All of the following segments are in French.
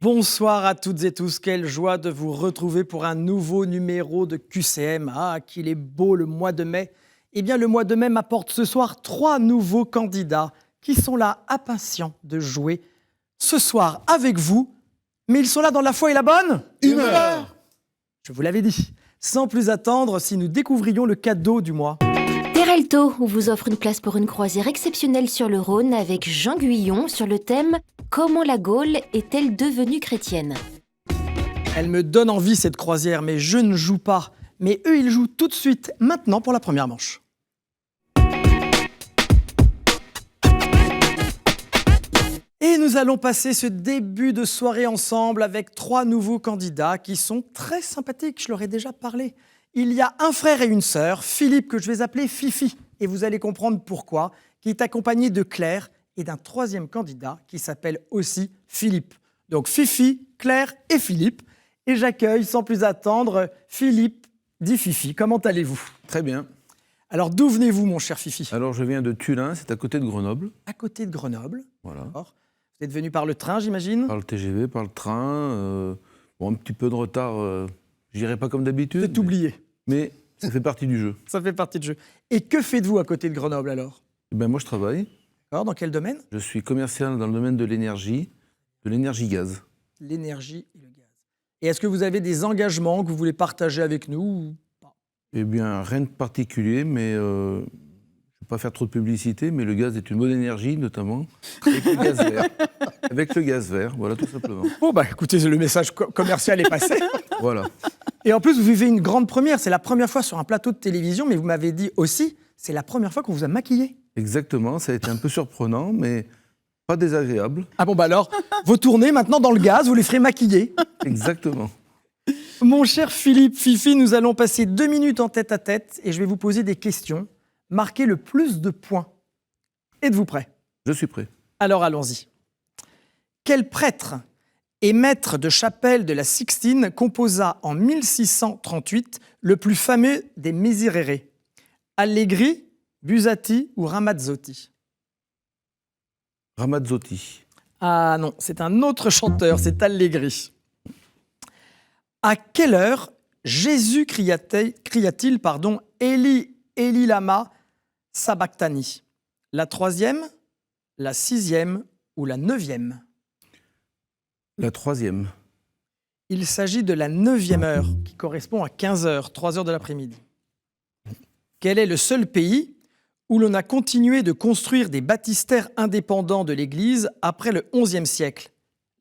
Bonsoir à toutes et tous, quelle joie de vous retrouver pour un nouveau numéro de QCM. Ah, qu'il est beau le mois de mai. Eh bien, le mois de mai m'apporte ce soir 3 nouveaux candidats qui sont là, impatients de jouer ce soir avec vous. Mais ils sont là dans la foi et la bonne humeur. Je vous l'avais dit. Sans plus attendre, si nous découvrions le cadeau du mois. Terrelto vous offre une place pour une croisière exceptionnelle sur le Rhône avec Jean Guyon sur le thème « Comment la Gaule est-elle devenue chrétienne ?» Elle me donne envie cette croisière, mais je ne joue pas. Mais eux, ils jouent tout de suite, maintenant pour la première manche. Et nous allons passer ce début de soirée ensemble avec 3 nouveaux candidats qui sont très sympathiques, je leur ai déjà parlé. Il y a un frère et une sœur, Philippe, que je vais appeler Fifi, et vous allez comprendre pourquoi, qui est accompagné de Claire et d'un 3e candidat qui s'appelle aussi Philippe. Donc Fifi, Claire et Philippe. Et j'accueille sans plus attendre Philippe, dit Fifi. Comment allez-vous ? Très bien. Alors d'où venez-vous, mon cher Fifi ? Alors je viens de Tullin, c'est à côté de Grenoble. À côté de Grenoble. Voilà. D'accord. Vous êtes venu par le train, j'imagine ? Par le TGV, par le train. Bon, un petit peu de retard, j'irai pas comme d'habitude. C'est oublié. Mais ça fait partie du jeu. Ça fait partie du jeu. Et que faites-vous à côté de Grenoble alors ? Ben, moi je travaille. Alors, dans quel domaine ? Je suis commercial dans le domaine de l'énergie gaz. L'énergie et le gaz. Et est-ce que vous avez des engagements que vous voulez partager avec nous ou pas ? Eh bien, rien de particulier, mais je ne vais pas faire trop de publicité, mais le gaz est une bonne énergie, notamment avec le gaz vert. Avec le gaz vert, voilà, tout simplement. Bon, bah écoutez, le message commercial est passé. Voilà. Et en plus, vous vivez une grande première. C'est la première fois sur un plateau de télévision, mais vous m'avez dit aussi, c'est la première fois qu'on vous a maquillé. Exactement, ça a été un peu surprenant, mais pas désagréable. Ah bon, bah alors, vos tournées maintenant dans le gaz, vous les ferez maquiller. Exactement. Mon cher Philippe, Fifi, nous allons passer 2 minutes en tête-à-tête et je vais vous poser des questions. Marquez le plus de points. Êtes-vous prêt ? Je suis prêt. Alors allons-y. Quel prêtre et maître de chapelle de la Sixtine composa en 1638 le plus fameux des Miserere ? Allegri, Buzzati ou Ramazzotti ? Ramazzotti. Ah non, c'est un autre chanteur, c'est Allegri. À quelle heure Jésus cria-t-il, Eli, Eli lama sabachthani ? La 3e, la 6e ou la 9e ? La 3e. Il s'agit de la 9e heure, qui correspond à 15 heures, 3 heures de l'après-midi. Quel est le seul pays où l'on a continué de construire des baptistères indépendants de l'Église après le XIe siècle ?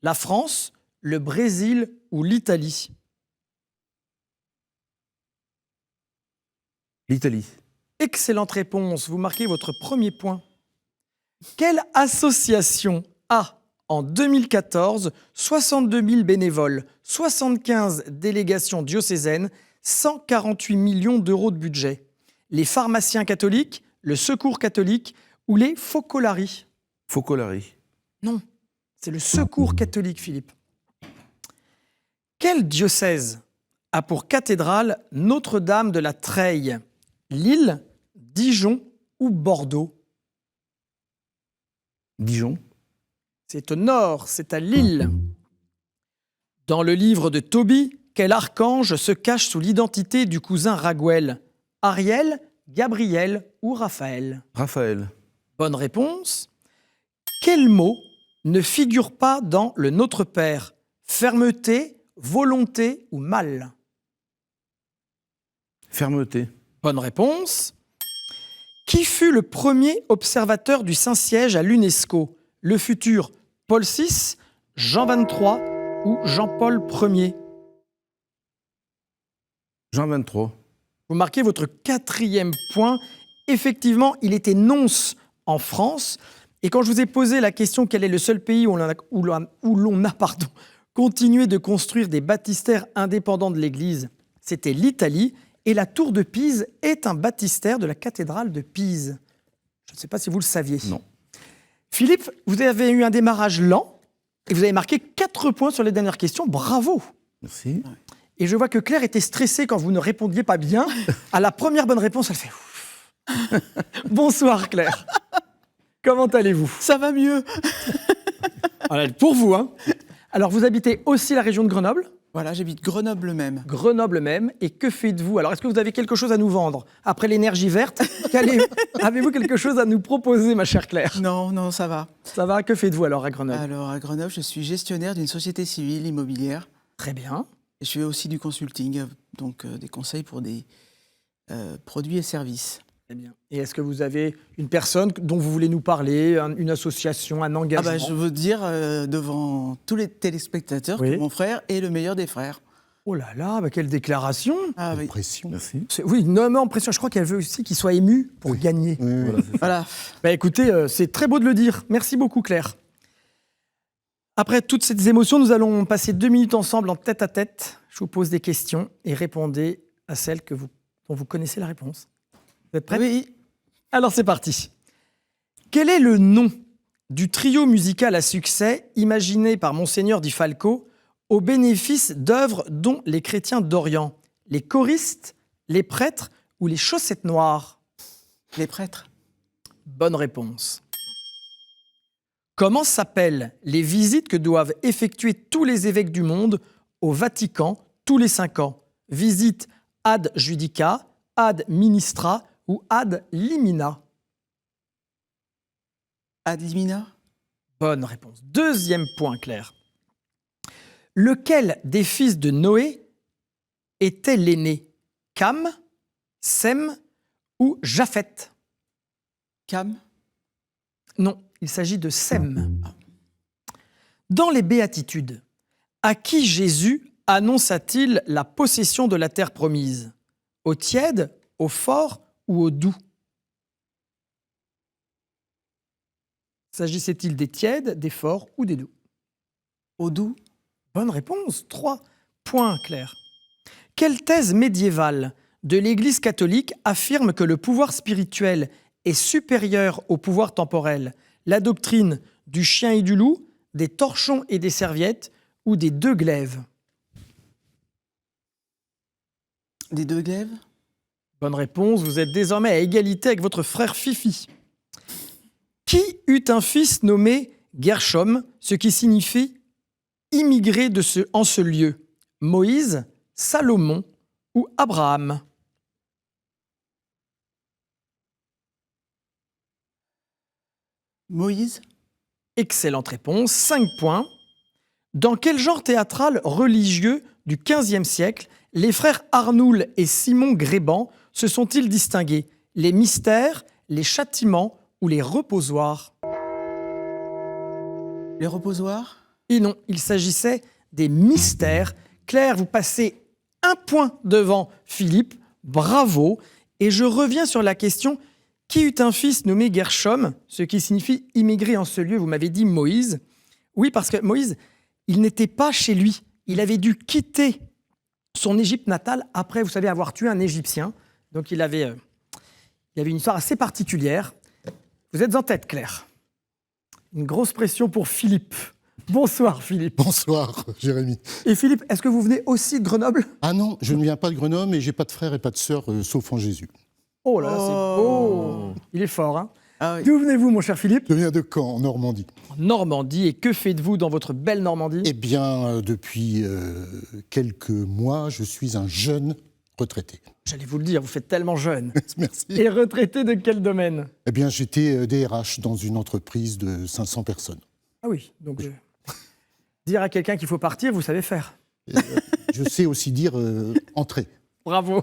La France, le Brésil ou l'Italie ? L'Italie. Excellente réponse, vous marquez votre premier point. Quelle association a, en 2014, 62 000 bénévoles, 75 délégations diocésaines, 148 millions d'euros de budget ? Les pharmaciens catholiques, le Secours catholique ou les Focolari ? Focolari. Non, c'est le Secours catholique, Philippe. Quel diocèse a pour cathédrale Notre-Dame de la Treille ? Lille, Dijon ou Bordeaux ? Dijon. C'est au nord, c'est à Lille. Dans le livre de Tobie, quel archange se cache sous l'identité du cousin Raguel ? Ariel, Gabriel ou Raphaël ? Raphaël. Bonne réponse. Quel mot ne figure pas dans le Notre Père ? Fermeté, volonté ou mal ? Fermeté. Bonne réponse. Qui fut le premier observateur du Saint-Siège à l'UNESCO ? Le futur Paul VI, Jean XXIII ou Jean-Paul Ier ? Jean 23. Vous marquez votre 4e point. Effectivement, il était nonce en France. Et quand je vous ai posé la question quel est le seul pays où l'on a continué de construire des baptistères indépendants de l'Église, c'était l'Italie. Et la tour de Pise est un baptistère de la cathédrale de Pise. Je ne sais pas si vous le saviez. Non. Philippe, vous avez eu un démarrage lent et vous avez marqué 4 points sur les dernières questions. Bravo. Merci. Et je vois que Claire était stressée quand vous ne répondiez pas bien. À la première bonne réponse, elle fait ouf. Bonsoir Claire. Comment allez-vous ? Ça va mieux. Voilà, pour vous, hein. Alors, vous habitez aussi la région de Grenoble ? Voilà, j'habite Grenoble même. Grenoble même. Et que faites-vous? Alors, est-ce que vous avez quelque chose à nous vendre? Après l'énergie verte, avez-vous quelque chose à nous proposer, ma chère Claire? Non, non, ça va. Ça va? Que faites-vous alors à Grenoble? Alors, à Grenoble, je suis gestionnaire d'une société civile immobilière. Très bien. Et je fais aussi du consulting, donc des conseils pour des produits et services. Très bien. Et est-ce que vous avez une personne dont vous voulez nous parler, une association, un engagement? Je veux dire devant tous les téléspectateurs Oui. que mon frère est le meilleur des frères. Oh là là, quelle déclaration! Ah oui. Pression. Merci. Oui, énormément de pression. Je crois qu'elle veut aussi qu'il soit ému pour gagner. Voilà, c'est ça. Voilà. Écoutez, c'est très beau de le dire. Merci beaucoup, Claire. Après toutes ces émotions, nous allons passer 2 minutes ensemble en tête-à-tête. Je vous pose des questions et répondez à celles dont vous connaissez la réponse. Vous êtes prêts? Oui. Alors c'est parti. Quel est le nom du trio musical à succès imaginé par Monseigneur Di Falco au bénéfice d'œuvres dont les chrétiens d'Orient? Les choristes, les prêtres ou les chaussettes noires? Les prêtres. Bonne réponse. Comment s'appellent les visites que doivent effectuer tous les évêques du monde au Vatican tous les 5 ans? Visite ad judica, ad ministra ou ad limina? Ad limina. Bonne réponse. Deuxième point, Claire. Lequel des fils de Noé était l'aîné? Cam, Sem ou Japheth? Cam. Non, il s'agit de Sem. Dans les Béatitudes, à qui Jésus annonça-t-il la possession de la terre promise? Au tiède, au fort ou au doux? S'agissait-il des tièdes, des forts ou des doux? Au doux. Bonne réponse. 3 points, Claire. Quelle thèse médiévale de l'Église catholique affirme que le pouvoir spirituel est supérieur au pouvoir temporel? La doctrine du chien et du loup, des torchons et des serviettes ou des 2 glaives? Des 2 glaives. Bonne réponse. Vous êtes désormais à égalité avec votre frère Fifi. Qui eut un fils nommé Gershom, ce qui signifie immigré en ce lieu? Moïse, Salomon ou Abraham? Moïse. Excellente réponse. 5 points. Dans quel genre théâtral religieux du XVe siècle les frères Arnoul et Simon Gréban se sont-ils distingués? Les mystères, les châtiments ou les reposoirs? Les reposoirs. Et non, il s'agissait des mystères. Claire, vous passez 1 point devant Philippe. Bravo. Et je reviens sur la question: qui eut un fils nommé Gershom, ce qui signifie immigré en ce lieu? Vous m'avez dit Moïse. Oui, parce que Moïse, il n'était pas chez lui. Il avait dû quitter son Égypte natale après, vous savez, avoir tué un Égyptien. Donc il avait une histoire assez particulière. Vous êtes en tête, Claire. Une grosse pression pour Philippe. Bonsoir, Philippe. Bonsoir, Jérémy. Et Philippe, est-ce que vous venez aussi de Grenoble? Ah non, je ne viens pas de Grenoble et j'ai pas de frères et pas de sœurs, sauf en Jésus. Oh là là, c'est beau. Il est fort, hein? Ah oui. D'où venez-vous, mon cher Philippe? Je viens de Caen, en Normandie. En Normandie. Et que faites-vous dans votre belle Normandie? Eh bien, depuis quelques mois, je suis un jeune retraité. J'allais vous le dire, vous faites tellement jeune. Merci. Et retraité de quel domaine? Eh bien, j'étais DRH dans une entreprise de 500 personnes. Ah oui, donc dire à quelqu'un qu'il faut partir, vous savez faire. Et, je sais aussi dire entrer. Bravo.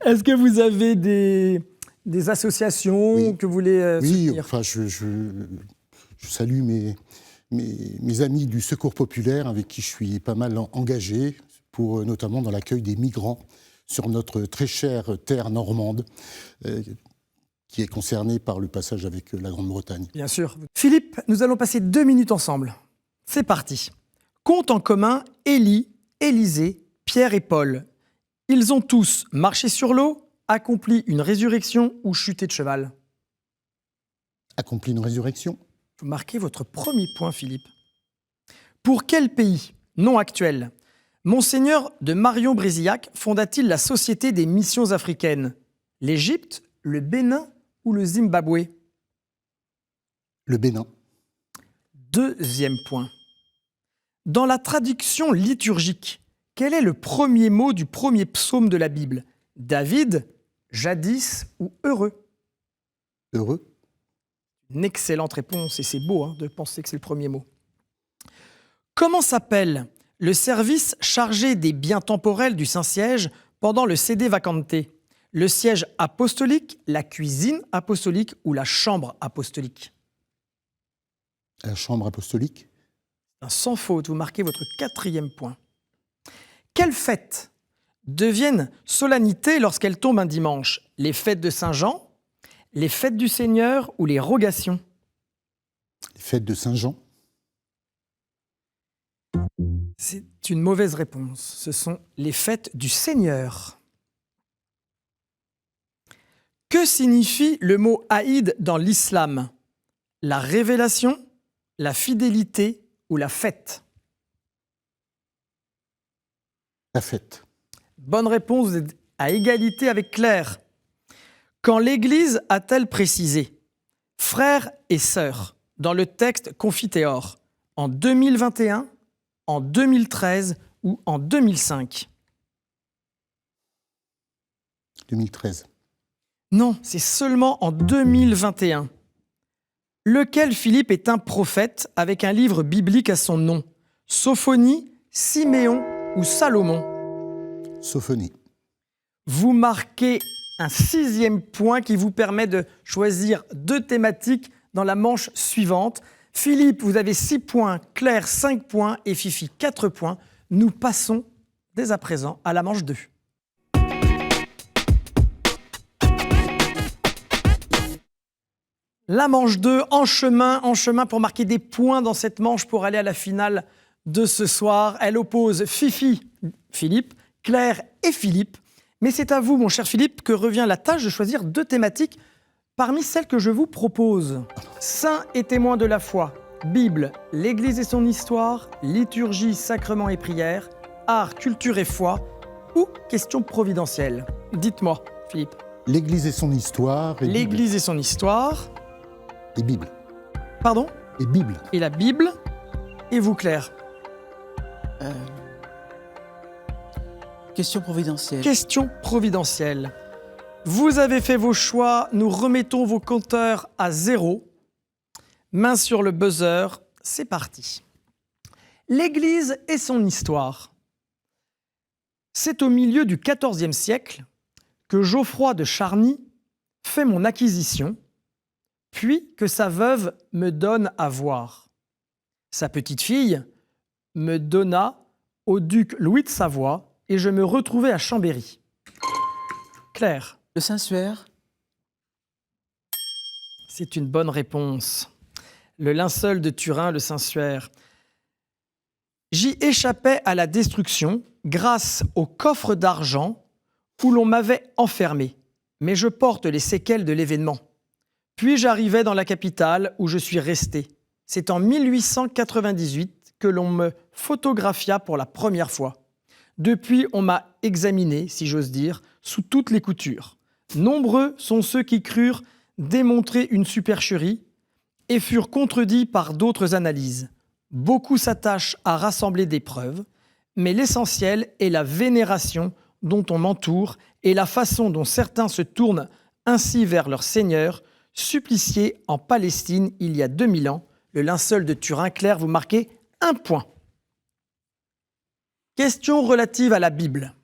Est-ce que vous avez des associations Oui. que vous voulez Oui, soutenir? enfin, je salue mes amis du Secours populaire avec qui je suis pas mal engagé, pour, notamment dans l'accueil des migrants sur notre très chère terre normande, qui est concernée par le passage avec la Grande-Bretagne. Bien sûr. Philippe, nous allons passer 2 minutes ensemble. C'est parti. Compte en commun Élie, Élisée, Pierre et Paul. Ils ont tous marché sur l'eau, accompli une résurrection ou chuté de cheval. Accompli une résurrection. Vous marquez votre premier point, Philippe. Pour quel pays, non actuel, Monseigneur de Marion-Brézillac fonda-t-il la Société des missions africaines? L'Égypte, le Bénin ou le Zimbabwe? Le Bénin. 2e point. Dans la traduction liturgique, quel est le premier mot du premier psaume de la Bible? David, jadis ou heureux? Heureux. Une excellente réponse, et c'est beau de penser que c'est le premier mot. Comment s'appelle le service chargé des biens temporels du Saint-Siège pendant le Sede Vacante? Le siège apostolique, la cuisine apostolique ou la chambre apostolique? La chambre apostolique. Sans faute, vous marquez votre 4e point. Quelles fêtes deviennent solennités lorsqu'elles tombent un dimanche? Les fêtes de Saint-Jean, les fêtes du Seigneur ou les rogations? Les fêtes de Saint-Jean. C'est une mauvaise réponse. Ce sont les fêtes du Seigneur. Que signifie le mot Aïd dans l'islam? La révélation, la fidélité ou la fête? La fête. Bonne réponse, vous êtes à égalité avec Claire. Quand l'Église a-t-elle précisé frères et sœurs dans le texte Confiteor en 2021, en 2013 ou en 2005? 2013. Non, c'est seulement en 2021. Lequel Philippe est un prophète avec un livre biblique à son nom? Sophonie, Siméon ou Salomon? Sophonie. Vous marquez un 6e point qui vous permet de choisir 2 thématiques dans la manche suivante. Philippe, vous avez 6 points, Claire 5 points et Fifi 4 points. Nous passons dès à présent à la manche 2. La manche 2, en chemin pour marquer des points dans cette manche pour aller à la finale de ce soir. Elle oppose Fifi, Philippe, Claire et Philippe. Mais c'est à vous, mon cher Philippe, que revient la tâche de choisir 2 thématiques parmi celles que je vous propose. Saints et témoins de la foi, Bible, l'Église et son histoire, liturgie, sacrements et prières, art, culture et foi, ou questions providentielles. Dites-moi, Philippe. L'Église et son histoire. Et L'Église Bible. et son histoire. Et Bible. Pardon? Et Bible. Et la Bible. Et vous, Claire? Question providentielle. Question providentielle. Vous avez fait vos choix, nous remettons vos compteurs à 0. Main sur le buzzer, c'est parti. L'Église et son histoire. C'est au milieu du XIVe siècle que Geoffroy de Charny fait mon acquisition, puis que sa veuve me donne à voir. Sa petite-fille me donna au duc Louis de Savoie et je me retrouvai à Chambéry. Claire. Le Saint-Suaire. C'est une bonne réponse. Le linceul de Turin, le Saint-Suaire. J'y échappais à la destruction grâce au coffre d'argent où l'on m'avait enfermé, mais je porte les séquelles de l'événement. Puis j'arrivai dans la capitale où je suis resté. C'est en 1898 que l'on me photographia pour la première fois. Depuis, on m'a examiné, si j'ose dire, sous toutes les coutures. Nombreux sont ceux qui crurent démontrer une supercherie et furent contredits par d'autres analyses. Beaucoup s'attachent à rassembler des preuves, mais l'essentiel est la vénération dont on m'entoure et la façon dont certains se tournent ainsi vers leur Seigneur, supplicié en Palestine il y a 2000 ans. Le linceul de Turin. Claire, vous marquez 1 point. Question relative à la Bible.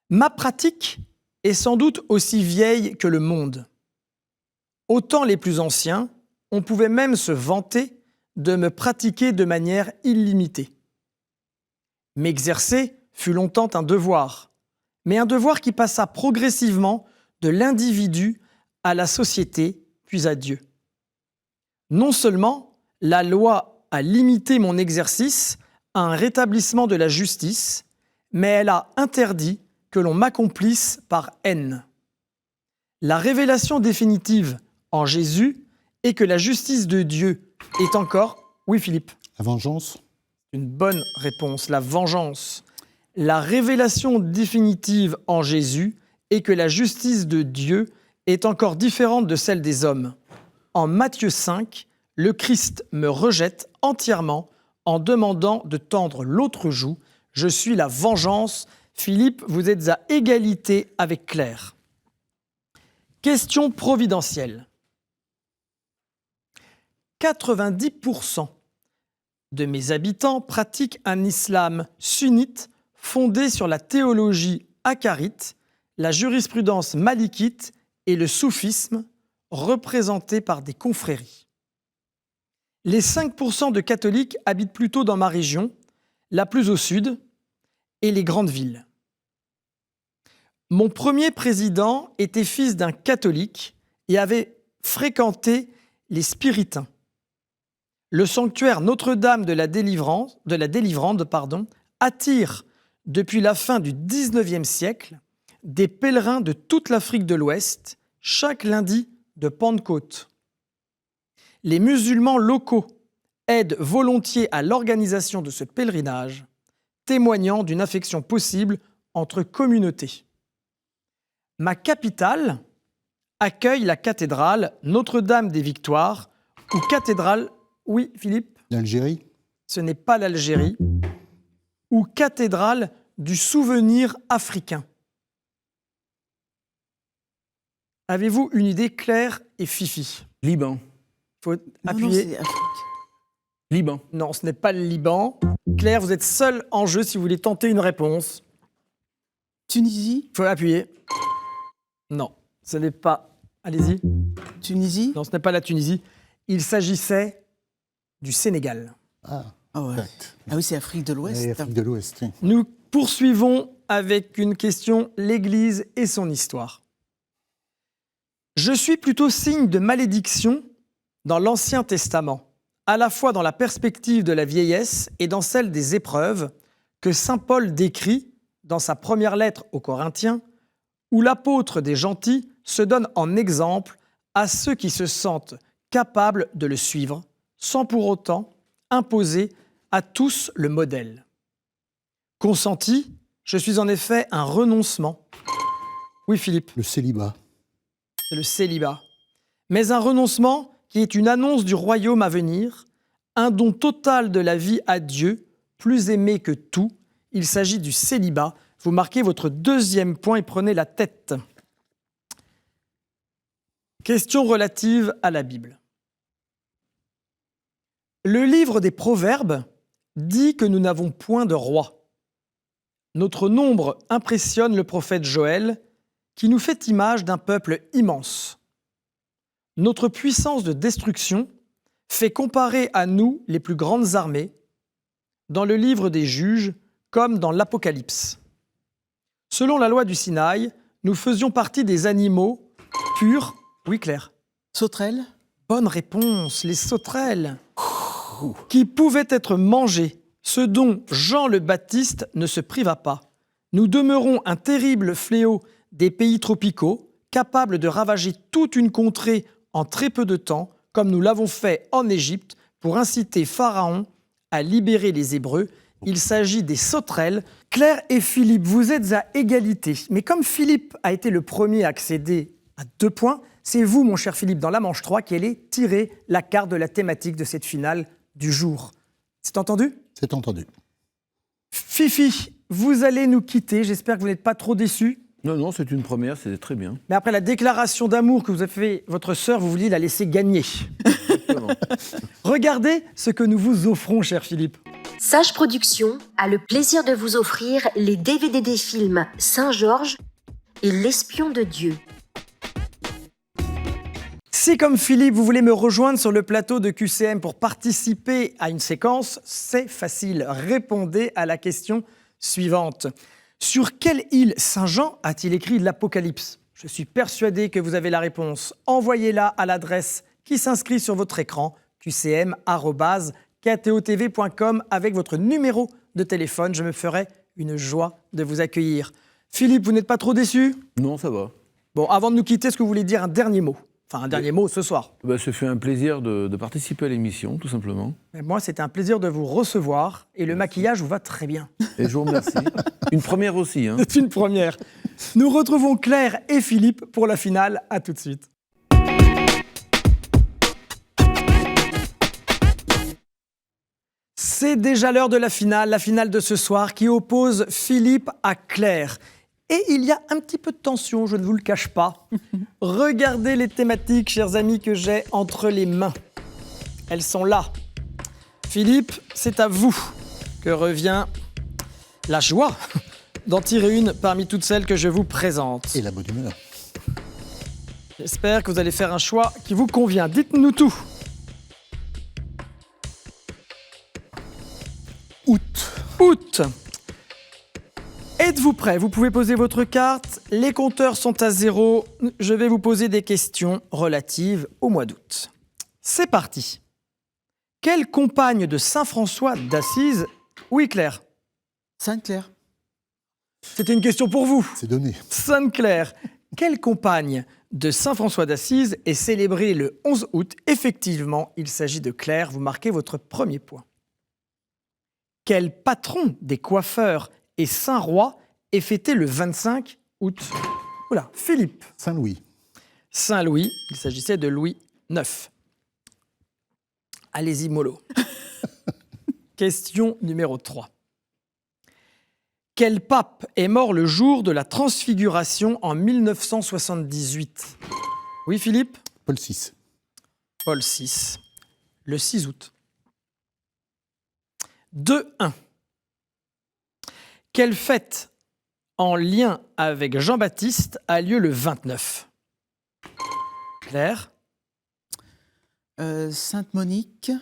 Ma pratique est sans doute aussi vieille que le monde. Au temps les plus anciens, on pouvait même se vanter de me pratiquer de manière illimitée. M'exercer fut longtemps un devoir, mais un devoir qui passa progressivement de l'individu à la société, puis à Dieu. Non seulement la loi a limité mon exercice à un rétablissement de la justice, mais elle a interdit que l'on m'accomplisse par haine. La révélation définitive en Jésus est que la justice de Dieu est encore... Oui, Philippe. La vengeance. Une bonne réponse, la vengeance. La révélation définitive en Jésus est que la justice de Dieu est encore différente de celle des hommes. En Matthieu 5, le Christ me rejette entièrement en demandant de tendre l'autre joue. Je suis la vengeance. Philippe, vous êtes à égalité avec Claire. Question providentielle. 90% de mes habitants pratiquent un islam sunnite fondé sur la théologie acharite, la jurisprudence malikite et le soufisme, représentés par des confréries. Les 5% de catholiques habitent plutôt dans ma région, la plus au sud, et les grandes villes. Mon premier président était fils d'un catholique et avait fréquenté les spiritains. Le sanctuaire Notre-Dame de la Délivrande, attire depuis la fin du XIXe siècle des pèlerins de toute l'Afrique de l'Ouest chaque lundi de Pentecôte. Les musulmans locaux aident volontiers à l'organisation de ce pèlerinage, témoignant d'une affection possible entre communautés. Ma capitale accueille la cathédrale Notre-Dame des Victoires ou cathédrale, oui Philippe ? L'Algérie ? Ce n'est pas l'Algérie, ou cathédrale du souvenir africain. Avez-vous une idée, Claire et Fifi ? Liban. Il faut Non, appuyer. c'est Afrique. Liban. Non, ce n'est pas le Liban. Claire, vous êtes seule en jeu si vous voulez tenter une réponse. Tunisie. Il faut appuyer. Non, ce n'est pas... Allez-y. Tunisie. Non, ce n'est pas la Tunisie. Il s'agissait du Sénégal. Ah, Ah ouais. exact. Ah oui, c'est Afrique de l'Ouest. Ouais, Afrique de l'Ouest, oui. Nous poursuivons avec une question, l'Église et son histoire. Je suis plutôt signe de malédiction dans l'Ancien Testament, à la fois dans la perspective de la vieillesse et dans celle des épreuves que saint Paul décrit dans sa première lettre aux Corinthiens, où l'apôtre des gentils se donne en exemple à ceux qui se sentent capables de le suivre, sans pour autant imposer à tous le modèle. Consenti, je suis en effet un renoncement. Oui, Philippe, Le célibat. c'est le célibat. Mais un renoncement qui est une annonce du royaume à venir, un don total de la vie à Dieu, plus aimé que tout. Il s'agit du célibat. Vous marquez votre deuxième point et prenez la tête. Question relative à la Bible. Le livre des Proverbes dit que nous n'avons point de roi. Notre nombre impressionne le prophète Joël, qui nous fait image d'un peuple immense. Notre puissance de destruction fait comparer à nous les plus grandes armées, dans le livre des Juges comme dans l'Apocalypse. Selon la loi du Sinaï, nous faisions partie des animaux purs. Oui, Claire. Sauterelle. Bonne réponse, les sauterelles, qui pouvaient être mangées, ce dont Jean le Baptiste ne se priva pas. Nous demeurons un terrible fléau des pays tropicaux, capable de ravager toute une contrée en très peu de temps, comme nous l'avons fait en Égypte, pour inciter Pharaon à libérer les Hébreux. Il s'agit des sauterelles. Claire et Philippe, vous êtes à égalité. Mais comme Philippe a été le premier à accéder à 2 points, c'est vous, mon cher Philippe, dans la manche 3, qui allez tirer la carte de la thématique de cette finale du jour. C'est entendu ? C'est entendu. Fifi, vous allez nous quitter. J'espère que vous n'êtes pas trop déçus. Non, non, c'est une première, c'est très bien. Mais après la déclaration d'amour que vous avez fait votre sœur, vous vouliez la laisser gagner. Exactement. Regardez ce que nous vous offrons, cher Philippe. Sage Productions a le plaisir de vous offrir les DVD des films Saint-Georges et L'Espion de Dieu. Si, comme Philippe, vous voulez me rejoindre sur le plateau de QCM pour participer à une séquence, c'est facile. Répondez à la question suivante. Sur quelle île Saint-Jean a-t-il écrit l'Apocalypse ? Je suis persuadé que vous avez la réponse. Envoyez-la à l'adresse qui s'inscrit sur votre écran, qcm@ktotv.com, avec votre numéro de téléphone. Je me ferai une joie de vous accueillir. Philippe, vous n'êtes pas trop déçu ? Non, ça va. Bon, avant de nous quitter, est-ce que vous voulez dire un dernier mot ? Enfin, un dernier mot ce soir. Bah, ça fait un plaisir de participer à l'émission, tout simplement. Mais moi, c'était un plaisir de vous recevoir et le maquillage vous va très bien. Et je vous remercie. Une première aussi. Hein. C'est une première. Nous retrouvons Claire et Philippe pour la finale. À tout de suite. C'est déjà l'heure de la finale de ce soir qui oppose Philippe à Claire. Et il y a un petit peu de tension, je ne vous le cache pas. Regardez les thématiques, chers amis, que j'ai entre les mains. Elles sont là. Philippe, c'est à vous que revient la joie d'en tirer une parmi toutes celles que je vous présente. Et la bonne humeur. J'espère que vous allez faire un choix qui vous convient. Dites-nous tout. Août. Êtes-vous prêts? Vous pouvez poser votre carte. Les compteurs sont à 0. Je vais vous poser des questions relatives au mois d'août. C'est parti. Quelle compagne de Saint François d'Assise... Oui, Claire. Sainte-Claire. C'était une question pour vous. C'est donné. Sainte-Claire. Quelle compagne de Saint François d'Assise est célébrée le 11 août? Effectivement, il s'agit de Claire. Vous marquez votre premier point. Quel patron des coiffeurs et Saint-Roi est fêté le 25 août? Oula, Philippe. Saint-Louis. Saint-Louis, il s'agissait de Louis IX. Allez-y, mollo. Question numéro 3. Quel pape est mort le jour de la Transfiguration en 1978? Oui, Philippe? Paul VI. Paul VI, le 6 août. 2-1. Quelle fête en lien avec Jean-Baptiste a lieu le 29? Claire? Sainte-Monique.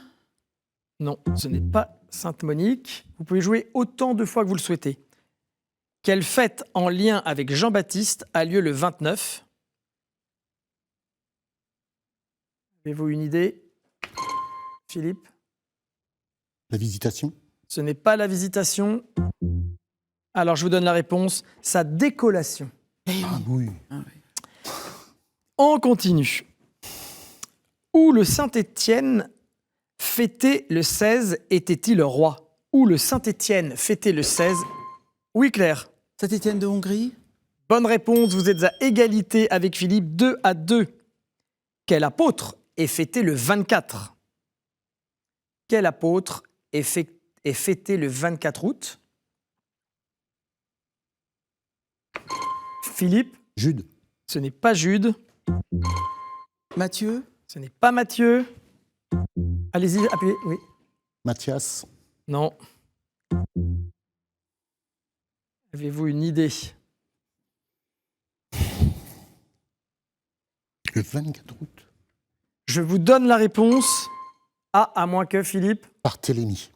Non, ce n'est pas Sainte-Monique. Vous pouvez jouer autant de fois que vous le souhaitez. Quelle fête en lien avec Jean-Baptiste a lieu le 29? Avez-vous une idée? Philippe? La Visitation. Ce n'est pas la Visitation. Alors, je vous donne la réponse. Sa décollation. Ah oui. On continue. Où le Saint-Étienne fêtait le 16 était-il roi? Où le Saint-Étienne fêtait le 16? Oui, Claire. Saint-Étienne de Hongrie. Bonne réponse, vous êtes à égalité avec Philippe, 2-2. Quel apôtre est fêté le 24? Quel apôtre est fêté le 24 août? Philippe? Jude. Ce n'est pas Jude. Matthieu. Ce n'est pas Matthieu. Allez-y, appuyez. Oui. Mathias. Non. Avez-vous une idée? Le 24 août. Je vous donne la réponse. Ah, à moins que Philippe. Barthélemy.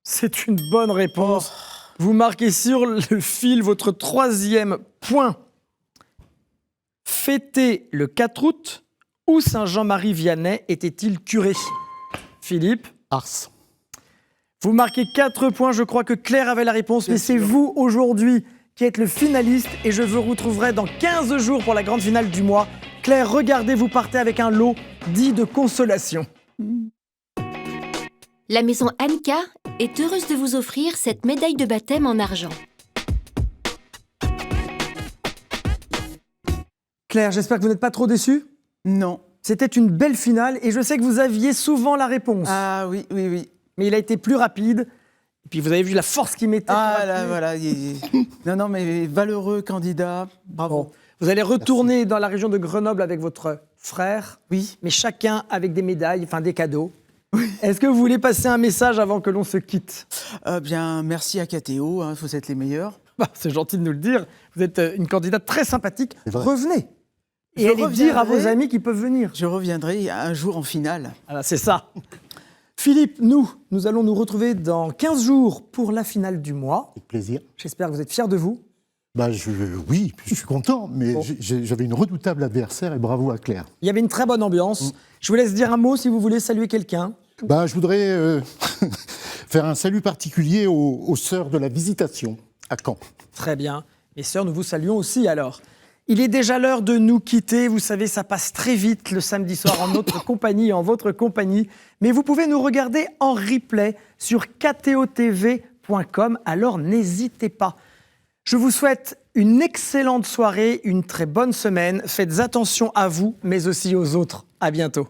C'est une bonne réponse. Vous marquez sur le fil votre 3e point. Fêté le 4 août, où Saint-Jean-Marie Vianney était-il curé? Philippe? Ars. Vous marquez 4 points. Je crois que Claire avait la réponse, mais c'est vous aujourd'hui qui êtes le finaliste et je vous retrouverai dans 15 jours pour la grande finale du mois. Claire, regardez, vous partez avec un lot dit de consolation. La maison Anka est heureuse de vous offrir cette médaille de baptême en argent. Claire, j'espère que vous n'êtes pas trop déçue. Non. C'était une belle finale et je sais que vous aviez souvent la réponse. Ah oui. Mais il a été plus rapide. Et puis vous avez vu la force qu'il mettait. Ah là, voilà. Non, mais valeureux candidat. Bravo. Bon. Vous allez retourner dans la région de Grenoble avec votre frère. Oui. Mais chacun avec des médailles, enfin des cadeaux. Oui. Est-ce que vous voulez passer un message avant que l'on se quitte? Bien, merci à KTO, il faut être les meilleurs. C'est gentil de nous le dire. Vous êtes une candidate très sympathique. Revenez. Et Je allez dire à vos amis qui peuvent venir. Je reviendrai un jour en finale. Voilà, c'est ça. Philippe, nous allons nous retrouver dans 15 jours pour la finale du mois. Avec plaisir. J'espère que vous êtes fiers de vous. Oui, je suis content, mais bon. J'avais une redoutable adversaire et bravo à Claire. Il y avait une très bonne ambiance. Je vous laisse dire un mot si vous voulez saluer quelqu'un. Je voudrais faire un salut particulier aux sœurs de la Visitation à Caen. Très bien. Mes sœurs, nous vous saluons aussi alors. Il est déjà l'heure de nous quitter. Vous savez, ça passe très vite le samedi soir en notre compagnie et en votre compagnie. Mais vous pouvez nous regarder en replay sur ktotv.com. Alors n'hésitez pas. Je vous souhaite une excellente soirée, une très bonne semaine. Faites attention à vous, mais aussi aux autres. À bientôt.